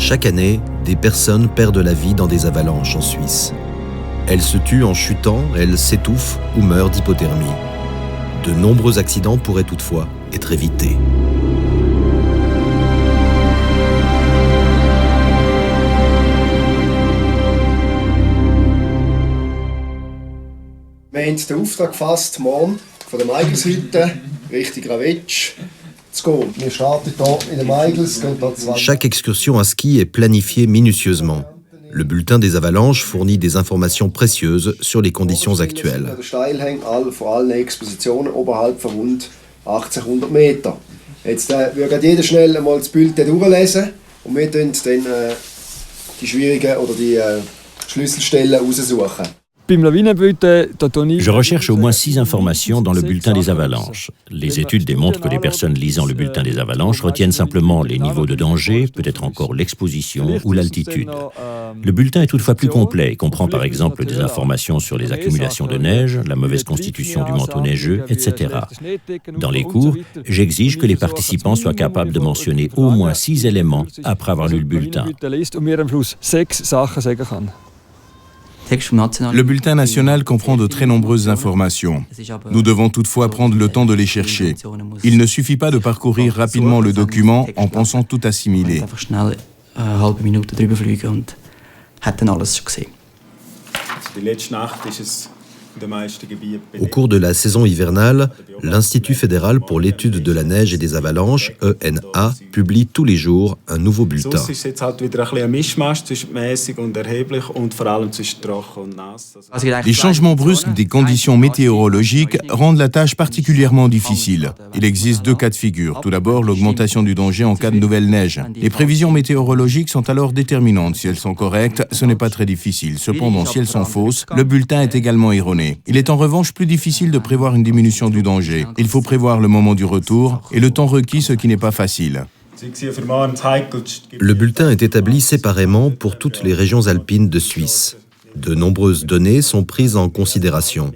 Chaque année, des personnes perdent la vie dans des avalanches en Suisse. Elles se tuent en chutant, elles s'étouffent ou meurent d'hypothermie. De nombreux accidents pourraient toutefois être évités. Wir haben den Auftrag gefasst, morgen von der Meigelshütte Richtung Ravetsch zu gehen. Wir starten hier in der Meigels. Chaque excursion à ski est planifiée minutieusement. Le bulletin des avalanches fournit des informations précieuses sur les conditions actuelles. Der Steilhang von allen Expositionen oberhalb von rund 1800 Meter. Jetzt würde jeder schnell einmal das Bulletin durchlesen und wir dann die schwierigen oder die Schlüsselstellen raussuchen. Je recherche au moins 6 informations dans le bulletin des avalanches. Les études démontrent que les personnes lisant le bulletin des avalanches retiennent simplement les niveaux de danger, peut-être encore l'exposition ou l'altitude. Le bulletin est toutefois plus complet et comprend par exemple des informations sur les accumulations de neige, la mauvaise constitution du manteau neigeux, etc. Dans les cours, j'exige que les participants soient capables de mentionner au moins 6 éléments après avoir lu le bulletin. Le bulletin national comprend de très nombreuses informations. Nous devons toutefois prendre le temps de les chercher. Il ne suffit pas de parcourir rapidement le document en pensant tout assimiler. Au cours de la saison hivernale, l'Institut fédéral pour l'étude de la neige et des avalanches, ENA, publie tous les jours un nouveau bulletin. Les changements brusques des conditions météorologiques rendent la tâche particulièrement difficile. Il existe 2 cas de figure. Tout d'abord, l'augmentation du danger en cas de nouvelle neige. Les prévisions météorologiques sont alors déterminantes. Si elles sont correctes, ce n'est pas très difficile. Cependant, si elles sont fausses, le bulletin est également erroné. Il est en revanche plus difficile de prévoir une diminution du danger. Il faut prévoir le moment du retour et le temps requis, ce qui n'est pas facile. Le bulletin est établi séparément pour toutes les régions alpines de Suisse. De nombreuses données sont prises en considération.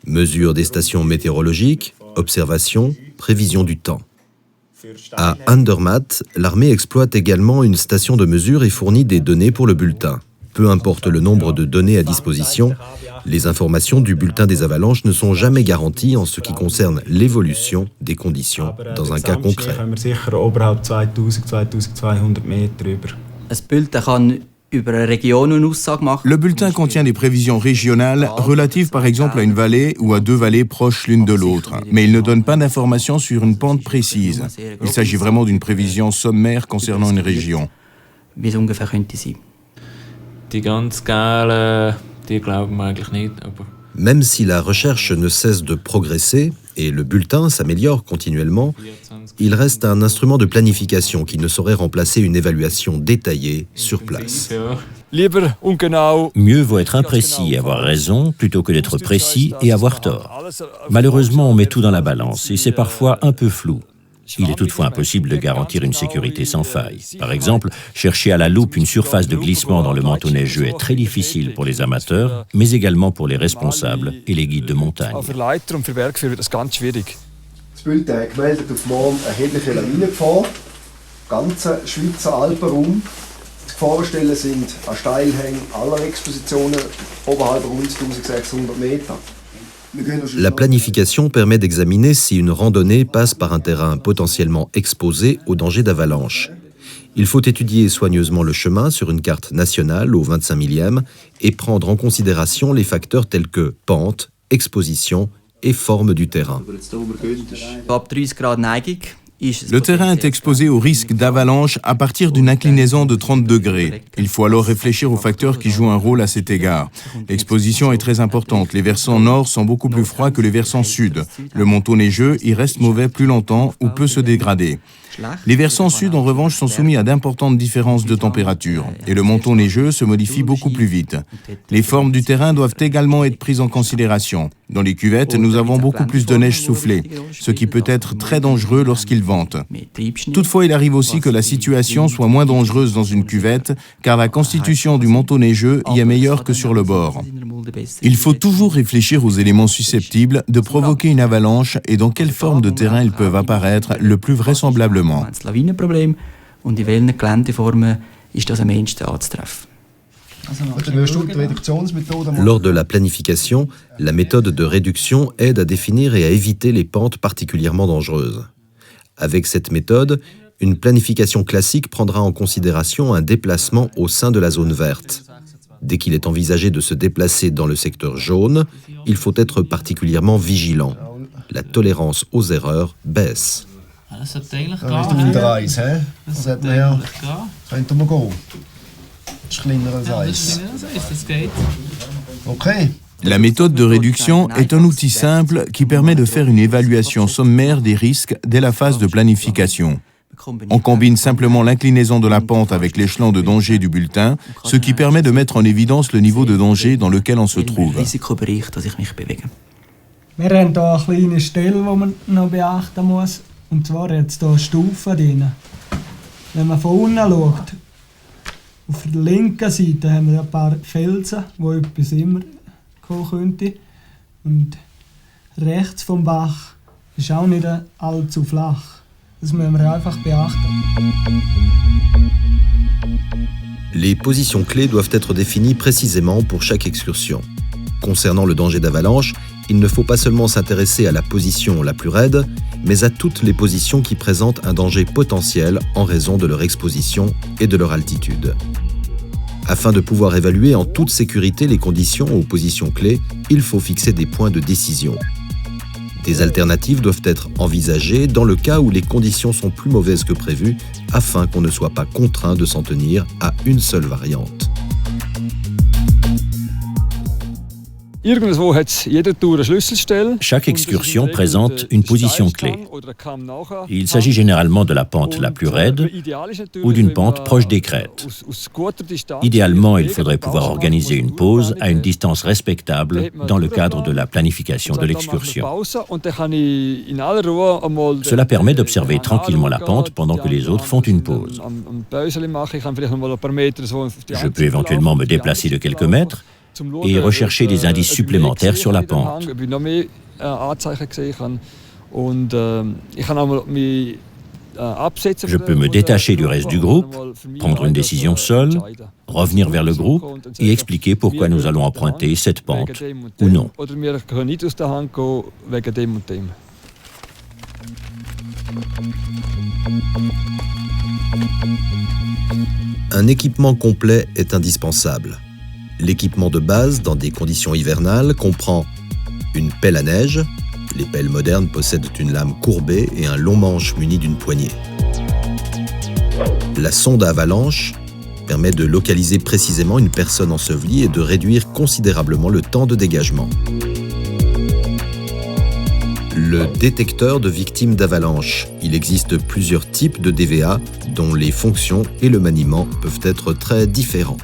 Mesures des stations météorologiques, observations, prévision du temps. À Andermatt, l'armée exploite également une station de mesure et fournit des données pour le bulletin. Peu importe le nombre de données à disposition, les informations du bulletin des avalanches ne sont jamais garanties en ce qui concerne l'évolution des conditions dans un cas concret. Le bulletin contient des prévisions régionales relatives par exemple à une vallée ou à 2 vallées proches l'une de l'autre, mais il ne donne pas d'informations sur une pente précise. Il s'agit vraiment d'une prévision sommaire concernant une région. Même si la recherche ne cesse de progresser et le bulletin s'améliore continuellement, il reste un instrument de planification qui ne saurait remplacer une évaluation détaillée sur place. Mieux vaut être imprécis et avoir raison plutôt que d'être précis et avoir tort. Malheureusement, on met tout dans la balance et c'est parfois un peu flou. Il est toutefois impossible de garantir une sécurité sans faille. Par exemple, chercher à la loupe une surface de glissement dans le manteau neigeux est très difficile pour les amateurs, mais également pour les responsables et les guides de montagne. Das Bulletin hat gemeldet auf morgen erhebliche Lawinengefahr, ganze Schweizer Alpenraum. Die Gefahrenstellen sind an Steilhängen aller Expositionen oberhalb rund 1600 Meter. La planification permet d'examiner si une randonnée passe par un terrain potentiellement exposé au danger d'avalanche. Il faut étudier soigneusement le chemin sur une carte nationale au 25 millième et prendre en considération les facteurs tels que pente, exposition et forme du terrain. Le terrain est exposé au risque d'avalanche à partir d'une inclinaison de 30 degrés. Il faut alors réfléchir aux facteurs qui jouent un rôle à cet égard. L'exposition est très importante. Les versants nord sont beaucoup plus froids que les versants sud. Le manteau neigeux y reste mauvais plus longtemps ou peut se dégrader. Les versants sud, en revanche, sont soumis à d'importantes différences de température et le manteau neigeux se modifie beaucoup plus vite. Les formes du terrain doivent également être prises en considération. Dans les cuvettes, nous avons beaucoup plus de neige soufflée, ce qui peut être très dangereux lorsqu'il vente. Toutefois, il arrive aussi que la situation soit moins dangereuse dans une cuvette, car la constitution du manteau neigeux y est meilleure que sur le bord. Il faut toujours réfléchir aux éléments susceptibles de provoquer une avalanche et dans quelle forme de terrain ils peuvent apparaître le plus vraisemblablement. Das Lawinenproblem und in welchen Geländeformen ist das am ehesten anzutreffen. Lors de la planification, la méthode de réduction aide à définir et à éviter les pentes particulièrement dangereuses. Avec cette méthode, une planification classique prendra en considération un déplacement au sein de la zone verte. Dès qu'il est envisagé de se déplacer dans le secteur jaune, il faut être particulièrement vigilant. La tolérance aux erreurs baisse. La méthode de réduction est un outil simple qui permet de faire une évaluation sommaire des risques dès la phase de planification. On combine simplement l'inclinaison de la pente avec l'échelon de danger du bulletin, ce qui permet de mettre en évidence le niveau de danger dans lequel on se trouve. Wir haben hier eine kleine Stelle, die man noch beachten muss. Und zwar hat es hier Stufen drin. Wenn man von unten schaut, auf der linken Seite haben wir ein paar Felsen, wo etwas immer kommen könnte. Und rechts vom Bach ist auch nicht allzu flach. Das müssen wir einfach beachten. Les positions clés doivent être définies précisément pour chaque excursion. Concernant le danger d'avalanche, il ne faut pas seulement s'intéresser à la position la plus raide, mais à toutes les positions qui présentent un danger potentiel en raison de leur exposition et de leur altitude. Afin de pouvoir évaluer en toute sécurité les conditions aux positions clés, il faut fixer des points de décision. Des alternatives doivent être envisagées dans le cas où les conditions sont plus mauvaises que prévues, afin qu'on ne soit pas contraint de s'en tenir à une seule variante. Chaque excursion présente une position clé. Il s'agit généralement de la pente la plus raide ou d'une pente proche des crêtes. Idéalement, il faudrait pouvoir organiser une pause à une distance respectable dans le cadre de la planification de l'excursion. Cela permet d'observer tranquillement la pente pendant que les autres font une pause. Je peux éventuellement me déplacer de quelques mètres et rechercher des indices supplémentaires sur la pente. Je peux me détacher du reste du groupe, prendre une décision seul, revenir vers le groupe et expliquer pourquoi nous allons emprunter cette pente ou non. Un équipement complet est indispensable. L'équipement de base dans des conditions hivernales comprend une pelle à neige. Les pelles modernes possèdent une lame courbée et un long manche muni d'une poignée. La sonde à avalanche permet de localiser précisément une personne ensevelie et de réduire considérablement le temps de dégagement. Le détecteur de victimes d'avalanche. Il existe plusieurs types de DVA dont les fonctions et le maniement peuvent être très différents.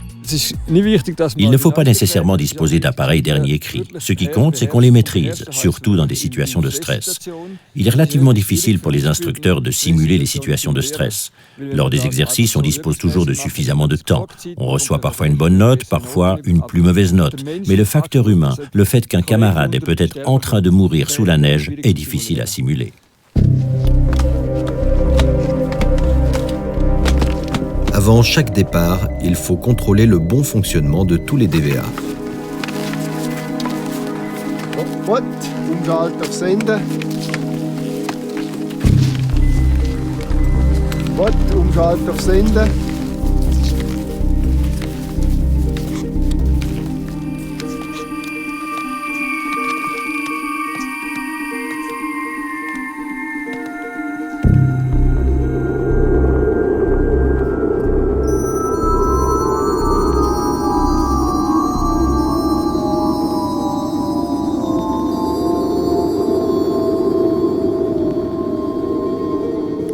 Il ne faut pas nécessairement disposer d'appareils dernier cri. Ce qui compte, c'est qu'on les maîtrise, surtout dans des situations de stress. Il est relativement difficile pour les instructeurs de simuler les situations de stress. Lors des exercices, on dispose toujours de suffisamment de temps. On reçoit parfois une bonne note, parfois une plus mauvaise note. Mais le facteur humain, le fait qu'un camarade est peut-être en train de mourir sous la neige, est difficile à simuler. Avant chaque départ, il faut contrôler le bon fonctionnement de tous les DVA. Gut, umschalten auf Senden. Gut, umschalten auf Senden.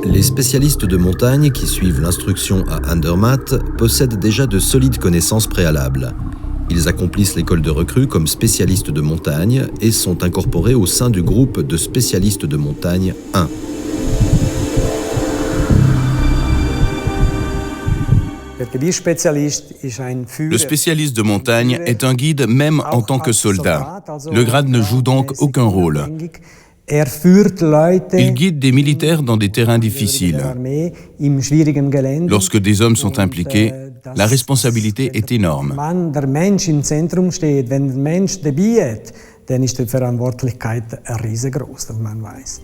Les spécialistes de montagne qui suivent l'instruction à Andermatt possèdent déjà de solides connaissances préalables. Ils accomplissent l'école de recrues comme spécialistes de montagne et sont incorporés au sein du groupe de spécialistes de montagne 1. Le spécialiste de montagne est un guide même en tant que soldat. Le grade ne joue donc aucun rôle. Il guide des militaires dans des terrains difficiles. Lorsque des hommes sont impliqués, La responsabilité est énorme. Wenn der Mensch im Zentrum steht, wenn der Mensch dabei ist, dann ist die Verantwortlichkeit riesengroß, das man weiß.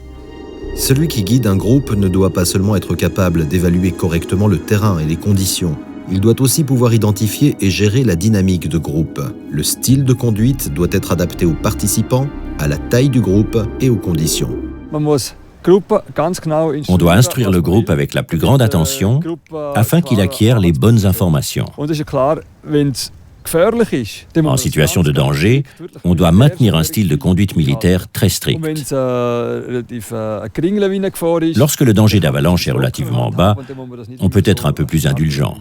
Celui qui guide un groupe ne doit pas seulement être capable d'évaluer correctement le terrain et les conditions. Il doit aussi pouvoir identifier et gérer la dynamique de groupe. Le style de conduite doit être adapté aux participants, à la taille du groupe et aux conditions. On doit instruire le groupe avec la plus grande attention afin qu'il acquiert les bonnes informations. En situation de danger, on doit maintenir un style de conduite militaire très strict. Lorsque le danger d'avalanche est relativement bas, on peut être un peu plus indulgent.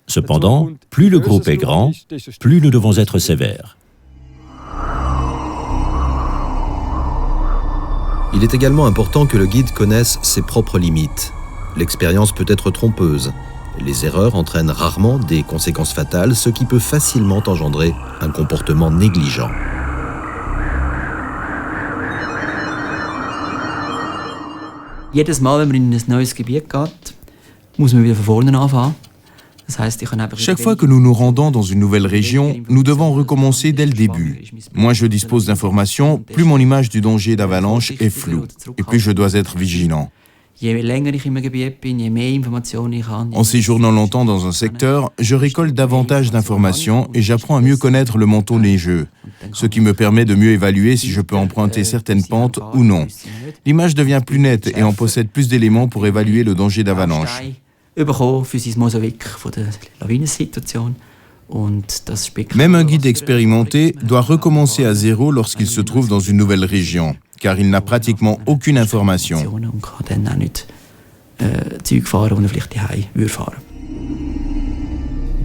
Cependant, plus le groupe est grand, plus nous devons être sévères. Il est également important que le guide connaisse ses propres limites. L'expérience peut être trompeuse. Les erreurs entraînent rarement des conséquences fatales, ce qui peut facilement engendrer un comportement négligent. Jedes Mal, wenn man in ein neues Gebiet geht, muss man wieder von vorne anfangen. Chaque fois que nous nous rendons dans une nouvelle région, nous devons recommencer dès le début. Moins je dispose d'informations, plus mon image du danger d'avalanche est floue, et plus je dois être vigilant. En séjournant longtemps dans un secteur, je récolte davantage d'informations et j'apprends à mieux connaître le manteau neigeux, ce qui me permet de mieux évaluer si je peux emprunter certaines pentes ou non. L'image devient plus nette et on possède plus d'éléments pour évaluer le danger d'avalanche. Même un guide expérimenté doit recommencer à zéro lorsqu'il se trouve dans une nouvelle région, car il n'a pratiquement aucune information.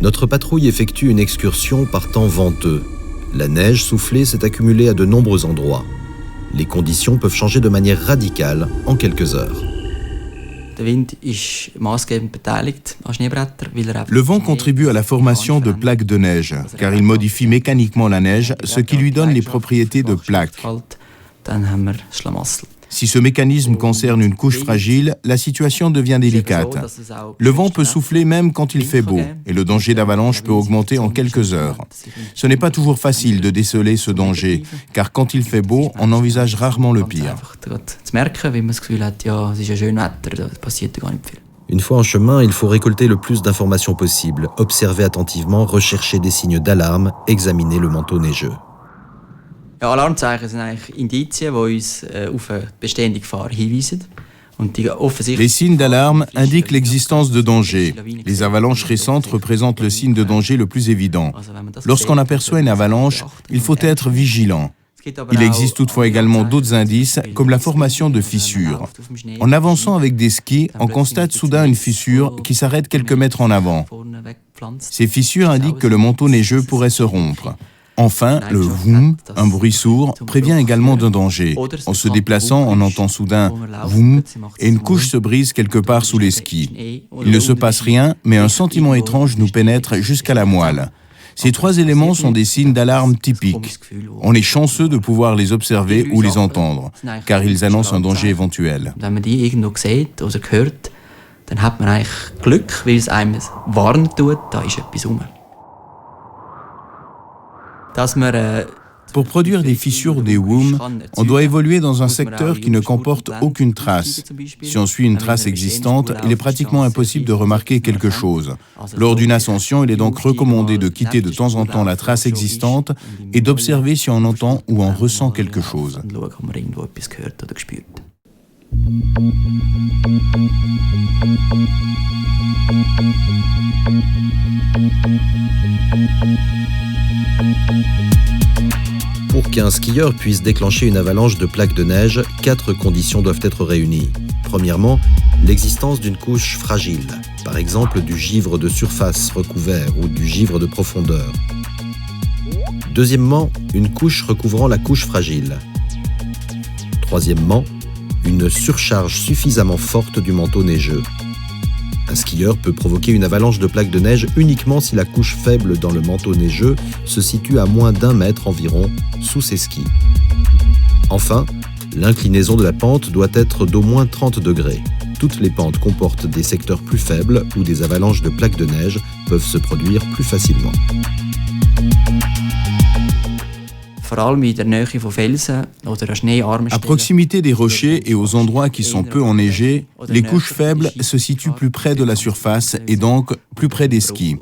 Notre patrouille effectue une excursion par temps venteux. La neige soufflée s'est accumulée à de nombreux endroits. Les conditions peuvent changer de manière radicale en quelques heures. Le vent contribue à la formation de plaques de neige, car il modifie mécaniquement la neige, ce qui lui donne les propriétés de plaques. Si ce mécanisme concerne une couche fragile, la situation devient délicate. Le vent peut souffler même quand il fait beau, et le danger d'avalanche peut augmenter en quelques heures. Ce n'est pas toujours facile de déceler ce danger, car quand il fait beau, on envisage rarement le pire. Une fois en chemin, il faut récolter le plus d'informations possible, observer attentivement, rechercher des signes d'alarme, examiner le manteau neigeux. Alarmzeichen sind eigentlich Indizien, die uns auf eine bestehende Gefahr hinweisen. Les signes d'alarme indiquent l'existence de danger. Les avalanches récentes représentent le signe de danger le plus évident. Lorsqu'on aperçoit une avalanche, il faut être vigilant. Il existe toutefois également d'autres indices, comme la formation de fissures. En avançant avec des skis, on constate soudain une fissure qui s'arrête quelques mètres en avant. Ces fissures indiquent que le manteau neigeux pourrait se rompre. Enfin, le « voum », un bruit sourd, prévient également d'un danger. En se déplaçant, on entend soudain « voum » et une couche se brise quelque part sous les skis. Il ne se passe rien, mais un sentiment étrange nous pénètre jusqu'à la moelle. Ces trois éléments sont des signes d'alarme typiques. On est chanceux de pouvoir les observer ou les entendre, car ils annoncent un danger éventuel. Dann hat man eigentlich Glück, weil es einem warnen tut, da ist etwas rum. Pour produire des fissures des WUM, on doit évoluer dans un secteur qui ne comporte aucune trace. Si on suit une trace existante, il est pratiquement impossible de remarquer quelque chose. Lors d'une ascension, il est donc recommandé de quitter de temps en temps la trace existante et d'observer si on entend ou on ressent quelque chose. Pour qu'un skieur puisse déclencher une avalanche de plaques de neige, 4 conditions doivent être réunies. Premièrement, l'existence d'une couche fragile, par exemple du givre de surface recouvert ou du givre de profondeur. Deuxièmement, une couche recouvrant la couche fragile. Troisièmement, une surcharge suffisamment forte du manteau neigeux. Un skieur peut provoquer une avalanche de plaques de neige uniquement si la couche faible dans le manteau neigeux se situe à moins d'1 mètre environ sous ses skis. Enfin, l'inclinaison de la pente doit être d'au moins 30 degrés. Toutes les pentes comportent des secteurs plus faibles où des avalanches de plaques de neige peuvent se produire plus facilement. À proximité des rochers et aux endroits qui sont peu enneigés, les couches faibles se situent plus près de la surface et donc plus près des skis.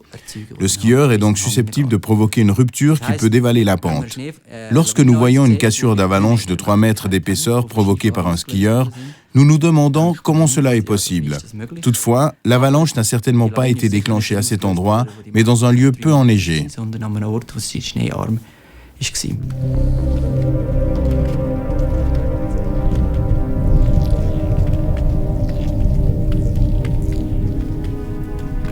Le skieur est donc susceptible de provoquer une rupture qui peut dévaler la pente. Lorsque nous voyons une cassure d'avalanche de 3 mètres d'épaisseur provoquée par un skieur, nous nous demandons comment cela est possible. Toutefois, l'avalanche n'a certainement pas été déclenchée à cet endroit, mais dans un lieu peu enneigé.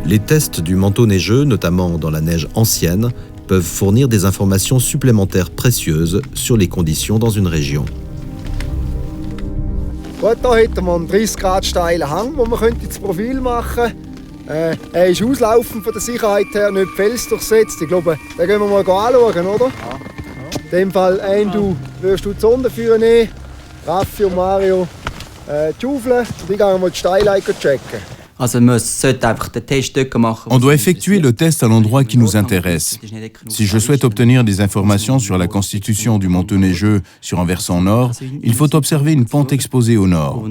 Les tests du manteau neigeux, notamment dans la neige ancienne, peuvent fournir des informations supplémentaires précieuses sur les conditions dans une région. Gut, hier hätten wir einen 30 Grad steilen Hang, wo man das Profil machen könnte. Er ist auslaufend von der Sicherheit her, nicht felsdurchsetzt. Ich glaube, den gehen wir mal anschauen, oder? Ja. In dem Fall, du wirst du die Sonde führen, Raffi und Mario die Schaufel und ich gehe mal die Steilheit checken. On doit effectuer le test à l'endroit qui nous intéresse. Si je souhaite obtenir des informations sur la constitution du manteau neigeux sur un versant nord, il faut observer une pente exposée au nord.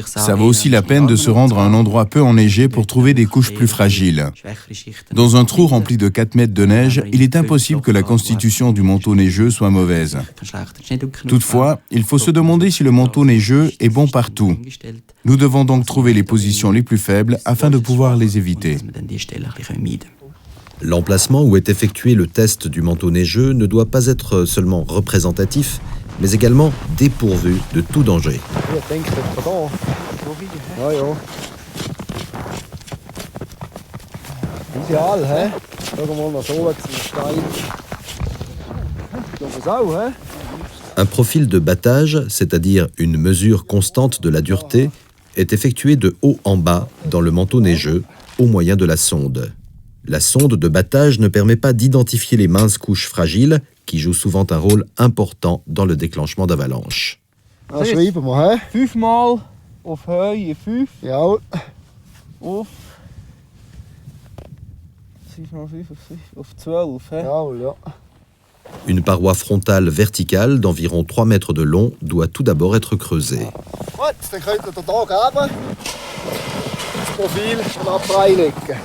Ça vaut aussi la peine de se rendre à un endroit peu enneigé pour trouver des couches plus fragiles. Dans un trou rempli de 4 mètres de neige, il est impossible que la constitution du manteau neigeux soit mauvaise. Toutefois, il faut se demander si le manteau neigeux est bon partout. Nous devons donc trouver les positions les plus faibles afin de pouvoir les éviter. L'emplacement où est effectué le test du manteau neigeux ne doit pas être seulement représentatif, mais également dépourvu de tout danger. Un profil de battage, c'est-à-dire une mesure constante de la dureté, est effectué de haut en bas dans le manteau neigeux au moyen de la sonde. La sonde de battage ne permet pas d'identifier les minces couches fragiles qui jouent souvent un rôle important dans le déclenchement d'avalanches. Schreiben wir, 5 Mal auf Höhe 5. Ja. Auf 5 mal 5 auf 12. Ja. Une paroi frontale verticale d'environ 3 mètres de long doit tout d'abord être creusée. Gut, dann könnt ihr hier geben. Das Profil abreinlegen.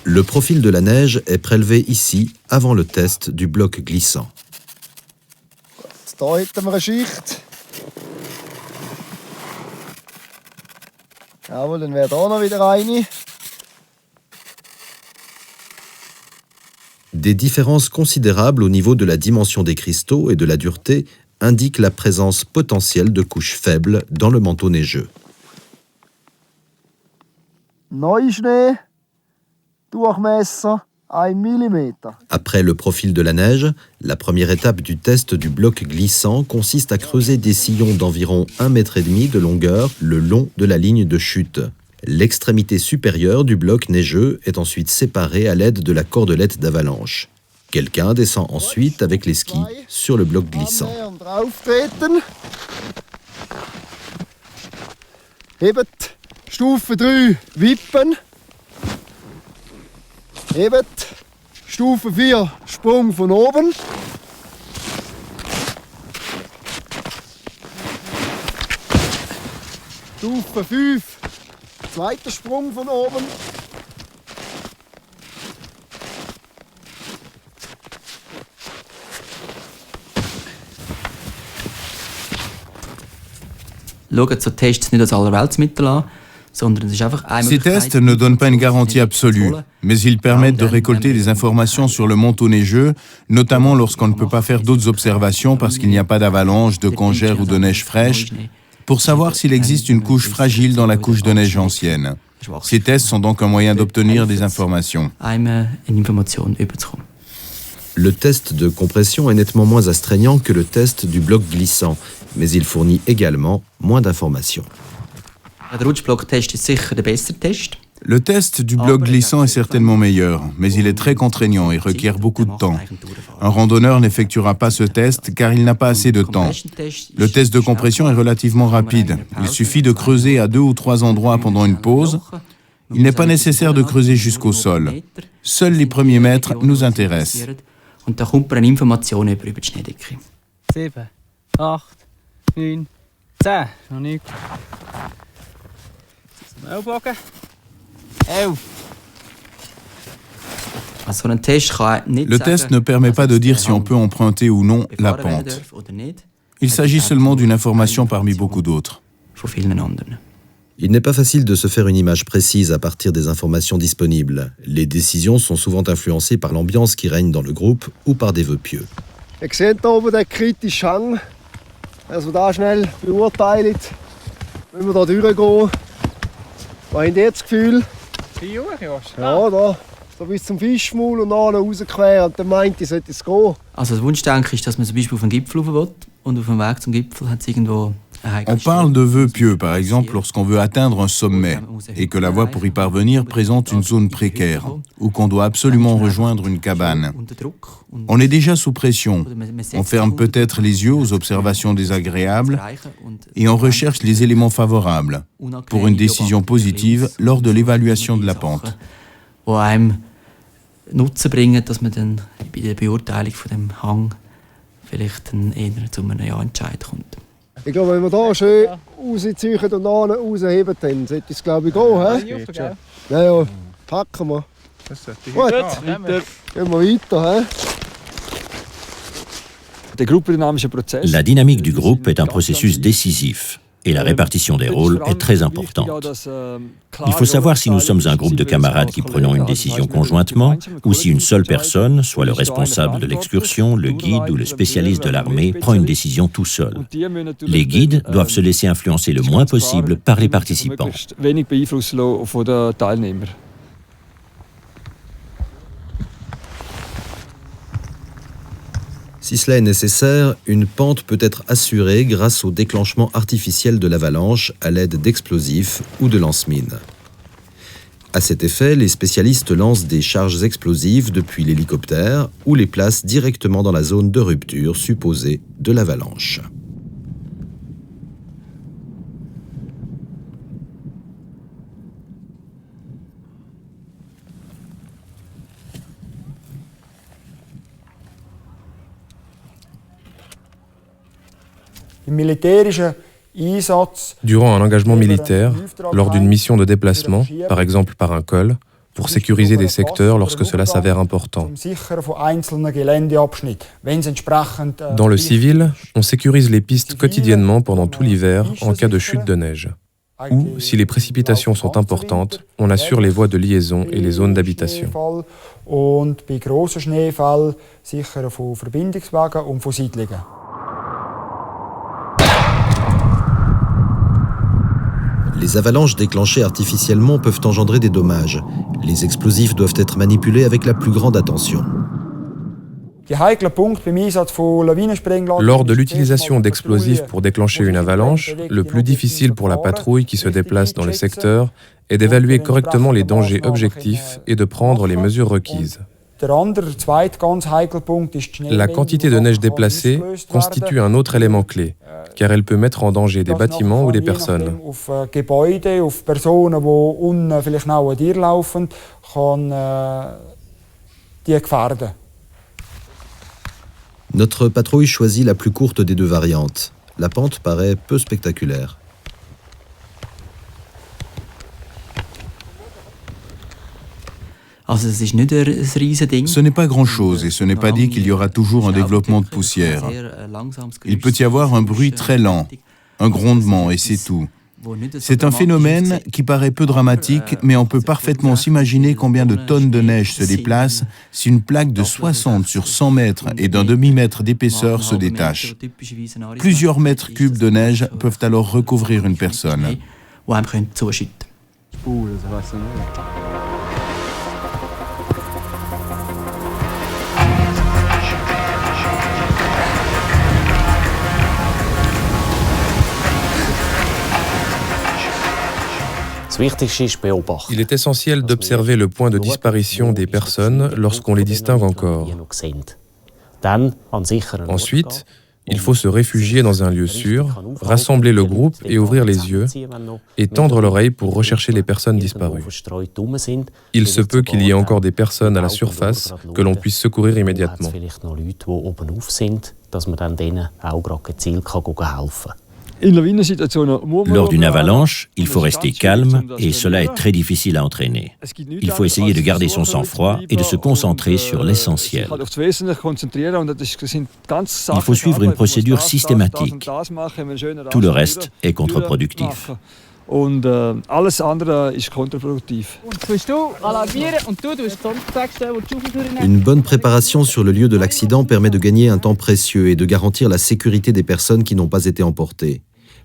Le profil de la neige est prélevé ici avant le test du bloc glissant. Hier hätten wir eine Schicht. Jawohl, dann wäre da noch wieder eine. Des différences considérables au niveau de la dimension des cristaux et de la dureté indiquent la présence potentielle de couches faibles dans le manteau neigeux. Neuschnee, Durchmesser 1 mm. Après le profil de la neige, la première étape du test du bloc glissant consiste à creuser des sillons d'environ 1,5 mètre de longueur le long de la ligne de chute. L'extrémité supérieure du bloc neigeux est ensuite séparée à l'aide de la cordelette d'avalanche. Quelqu'un descend ensuite avec les skis sur le bloc glissant. Hebt, Stufe 3, wippen. Hebt, Stufe 4, Sprung von oben. Stufe 5, zweiter Sprung von oben. Schauen so Tests nicht als Allerweltsmittel an, sondern es ist einfach eine Ces tests ne donnent pas une garantie absolue, mais ils permettent de récolter des informations sur le manteau neigeux, notamment lorsqu'on ne peut pas faire d'autres observations parce qu'il n'y a pas d'avalanche, de congère ou de neige fraîche, pour savoir s'il existe une couche fragile dans la couche de neige ancienne. Ces tests sont donc un moyen d'obtenir des informations. Le test de compression est nettement moins astreignant que le test du bloc glissant, mais il fournit également moins d'informations. Le test du bloc glissant est certainement meilleur, mais il est très contraignant et requiert beaucoup de temps. Un randonneur n'effectuera pas ce test car il n'a pas assez de temps. Le test de compression est relativement rapide. Il suffit de creuser à 2 ou 3 endroits pendant une pause. Il n'est pas nécessaire de creuser jusqu'au sol. Seuls les premiers mètres nous intéressent. Und da kommt man eine Information über die Schneedecke. 7, 8, 9, 10. Noch nicht. Ellbogen. 11. Also ein Test kann nicht Le test ne permet pas de dire si on peut emprunter ou non la pente. Il s'agit seulement d'une information parmi beaucoup d'autres. Von vielen anderen. Il n'est pas facile de se faire une image précise à partir des informations disponibles. Les décisions sont souvent influencées par l'ambiance qui règne dans le groupe ou par des vœux pieux. Ihr seht hier oben den kritischen Hang. Also da schnell beurteilen, wenn wir da durchgehen. Was habt ihr das Gefühl? Ja, da bis zum Fischmaul und dann rausqueren. Und dann meint ich, sollte es gehen. Also der Wunschdenken ist, dass man zum Beispiel auf den Gipfel rauf will und auf dem Weg zum Gipfel hat es irgendwo eine On parle de vœux pieux, par exemple, lorsqu'on veut atteindre un sommet et que la voie pour y parvenir présente une zone précaire ou qu'on doit absolument rejoindre une cabane. On est déjà sous pression. On ferme peut-être les yeux aux observations désagréables et on recherche les éléments favorables pour une décision positive lors de l'évaluation de la pente. Die einem Nutzen bringen, dass man dann bei der Beurteilung von dem Hang vielleicht dann eher zu einem Ja-Entscheid kommt. Ich glaube, wenn wir hier schön rausziehen und dann rausheben, dann sollte es, glaube ich, gehen. He? Ja, packen wir. Gut, weiter. Gehen wir weiter. He? La dynamique du groupe est un processus décisif et la répartition des rôles est très importante. Il faut savoir si nous sommes un groupe de camarades qui prenons une décision conjointement ou si une seule personne, soit le responsable de l'excursion, le guide ou le spécialiste de l'armée, prend une décision tout seul. Les guides doivent se laisser influencer le moins possible par les participants. Si cela est nécessaire, une pente peut être assurée grâce au déclenchement artificiel de l'avalanche à l'aide d'explosifs ou de lance-mines. À cet effet, les spécialistes lancent des charges explosives depuis l'hélicoptère ou les placent directement dans la zone de rupture supposée de l'avalanche. Durant un engagement militaire, lors d'une mission de déplacement, par exemple par un col, pour sécuriser des secteurs lorsque cela s'avère important. Dans le civil, on sécurise les pistes quotidiennement pendant tout l'hiver en cas de chute de neige. Ou, si les précipitations sont importantes, on assure les voies de liaison et les zones d'habitation. Les avalanches déclenchées artificiellement peuvent engendrer des dommages. Les explosifs doivent être manipulés avec la plus grande attention. Lors de l'utilisation d'explosifs pour déclencher une avalanche, le plus difficile pour la patrouille qui se déplace dans le secteur est d'évaluer correctement les dangers objectifs et de prendre les mesures requises. La quantité de neige déplacée constitue un autre élément clé, car elle peut mettre en danger des bâtiments ou des personnes. Notre patrouille choisit la plus courte des deux variantes. La pente paraît peu spectaculaire. Ce n'est pas grand-chose et ce n'est pas dit qu'il y aura toujours un développement de poussière. Il peut y avoir un bruit très lent, un grondement et c'est tout. C'est un phénomène qui paraît peu dramatique, mais on peut parfaitement s'imaginer combien de tonnes de neige se déplacent si une plaque de 60 sur 100 mètres et d'un demi-mètre d'épaisseur se détache. Plusieurs mètres cubes de neige peuvent alors recouvrir une personne. Il est essentiel d'observer le point de disparition des personnes lorsqu'on les distingue encore. Ensuite, il faut se réfugier dans un lieu sûr, rassembler le groupe et ouvrir les yeux, et tendre l'oreille pour rechercher les personnes disparues. Il se peut qu'il y ait encore des personnes à la surface que l'on puisse secourir immédiatement. Lors d'une avalanche, il faut rester calme et cela est très difficile à entraîner. Il faut essayer de garder son sang-froid et de se concentrer sur l'essentiel. Il faut suivre une procédure systématique. Tout le reste est contre-productif. Une bonne préparation sur le lieu de l'accident permet de gagner un temps précieux et de garantir la sécurité des personnes qui n'ont pas été emportées.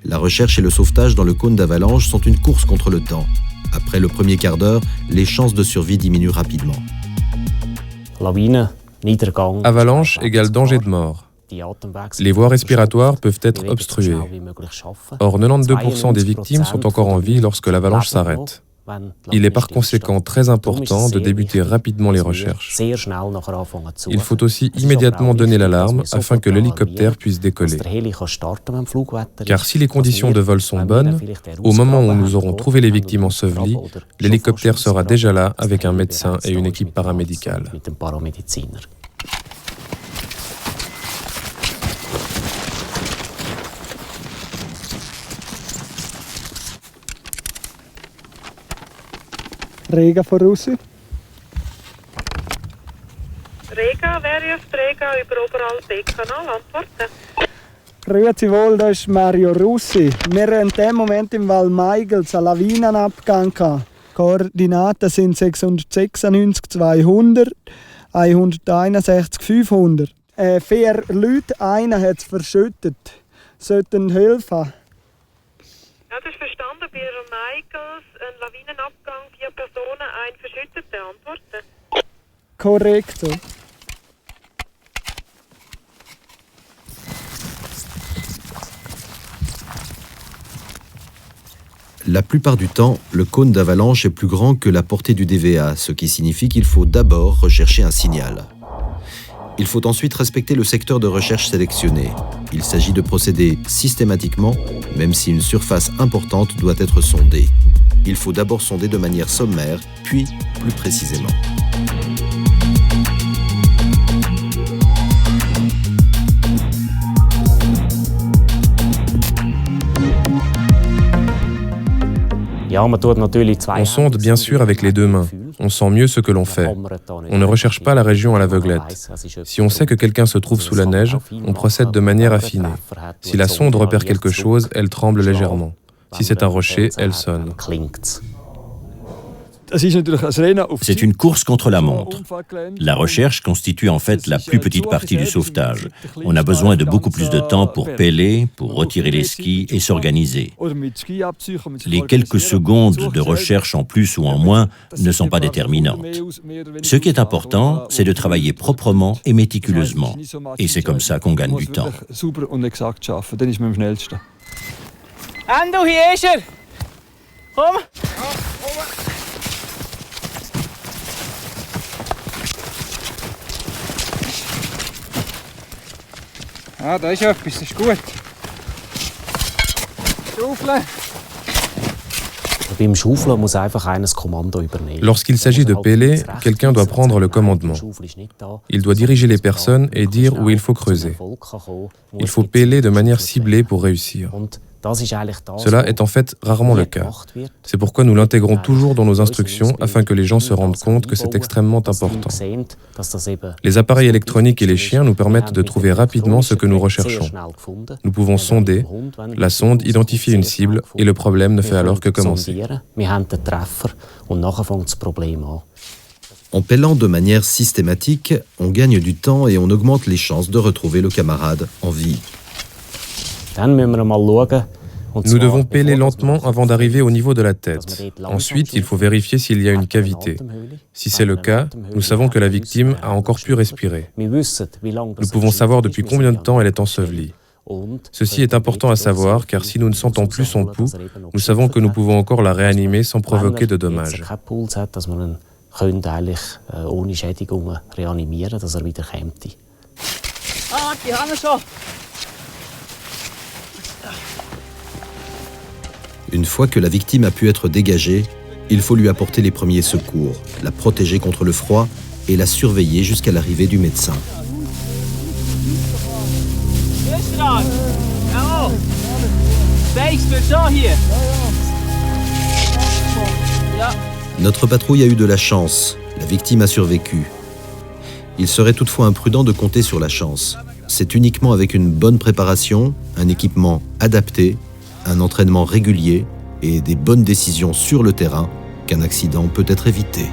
La recherche et le sauvetage dans le cône d'avalanche sont une course contre le temps. Après le premier quart d'heure, les chances de survie diminuent rapidement. Avalanche égale danger de mort. Les voies respiratoires peuvent être obstruées. Or, 92% des victimes sont encore en vie lorsque l'avalanche s'arrête. Il est par conséquent très important de débuter rapidement les recherches. Il faut aussi immédiatement donner l'alarme afin que l'hélicoptère puisse décoller. Car si les conditions de vol sont bonnes, au moment où nous aurons trouvé les victimes ensevelies, l'hélicoptère sera déjà là avec un médecin et une équipe paramédicale. Rega voraus. Rega, wer ist Rega über Oberalp-Beek-Kanal? Antworten. Grüezi wohl, da ist Mario Russi. Wir haben in dem Moment im Val Meigels einen Lawinenabgang gehabt. Koordinaten sind 696 200, 161 500. 4 Leute, einer hat es verschüttet. Sollten helfen. Ja, das ist verstanden. Bei Meigels ein Lawinenabgang, 4 Personen, ein Verschüttete. Antworten. Korrekt. So. La plupart du temps, le cône d'avalanche est plus grand que la portée du DVA, ce qui signifie qu'il faut d'abord rechercher un signal. Il faut ensuite respecter le secteur de recherche sélectionné. Il s'agit de procéder systématiquement, même si une surface importante doit être sondée. Il faut d'abord sonder de manière sommaire, puis plus précisément. On sonde bien sûr avec les deux mains. On sent mieux ce que l'on fait. On ne recherche pas la région à l'aveuglette. Si on sait que quelqu'un se trouve sous la neige, on procède de manière affinée. Si la sonde repère quelque chose, elle tremble légèrement. Si c'est un rocher, elle sonne. C'est une course contre la montre. La recherche constitue en fait la plus petite partie du sauvetage. On a besoin de beaucoup plus de temps pour pêler, pour retirer les skis et s'organiser. Les quelques secondes de recherche en plus ou en moins ne sont pas déterminantes. Ce qui est important, c'est de travailler proprement et méticuleusement. Et c'est comme ça qu'on gagne du temps. Endo, hier ist er! Komm! Ah, da ist etwas, das ist gut. Schaufeln! Lorsqu'il s'agit de pêler, quelqu'un doit prendre le commandement. Il doit diriger les personnes et dire où il faut creuser. Il faut pêler de manière ciblée pour réussir. Cela est en fait rarement le cas. C'est pourquoi nous l'intégrons toujours dans nos instructions afin que les gens se rendent compte que c'est extrêmement important. Les appareils électroniques et les chiens nous permettent de trouver rapidement ce que nous recherchons. Nous pouvons sonder, la sonde identifie une cible et le problème ne fait alors que commencer. En pêlant de manière systématique, on gagne du temps et on augmente les chances de retrouver le camarade en vie. Nous devons pêler lentement avant d'arriver au niveau de la tête. Ensuite, il faut vérifier s'il y a une cavité. Si c'est le cas, nous savons que la victime a encore pu respirer. Nous pouvons savoir depuis combien de temps elle est ensevelie. Ceci est important à savoir car si nous ne sentons plus son pouls, nous savons que nous pouvons encore la réanimer sans provoquer de dommages. Une fois que la victime a pu être dégagée, il faut lui apporter les premiers secours, la protéger contre le froid et la surveiller jusqu'à l'arrivée du médecin. Notre patrouille a eu de la chance, la victime a survécu. Il serait toutefois imprudent de compter sur la chance. C'est uniquement avec une bonne préparation, un équipement adapté, un entraînement régulier et des bonnes décisions sur le terrain qu'un accident peut être évité.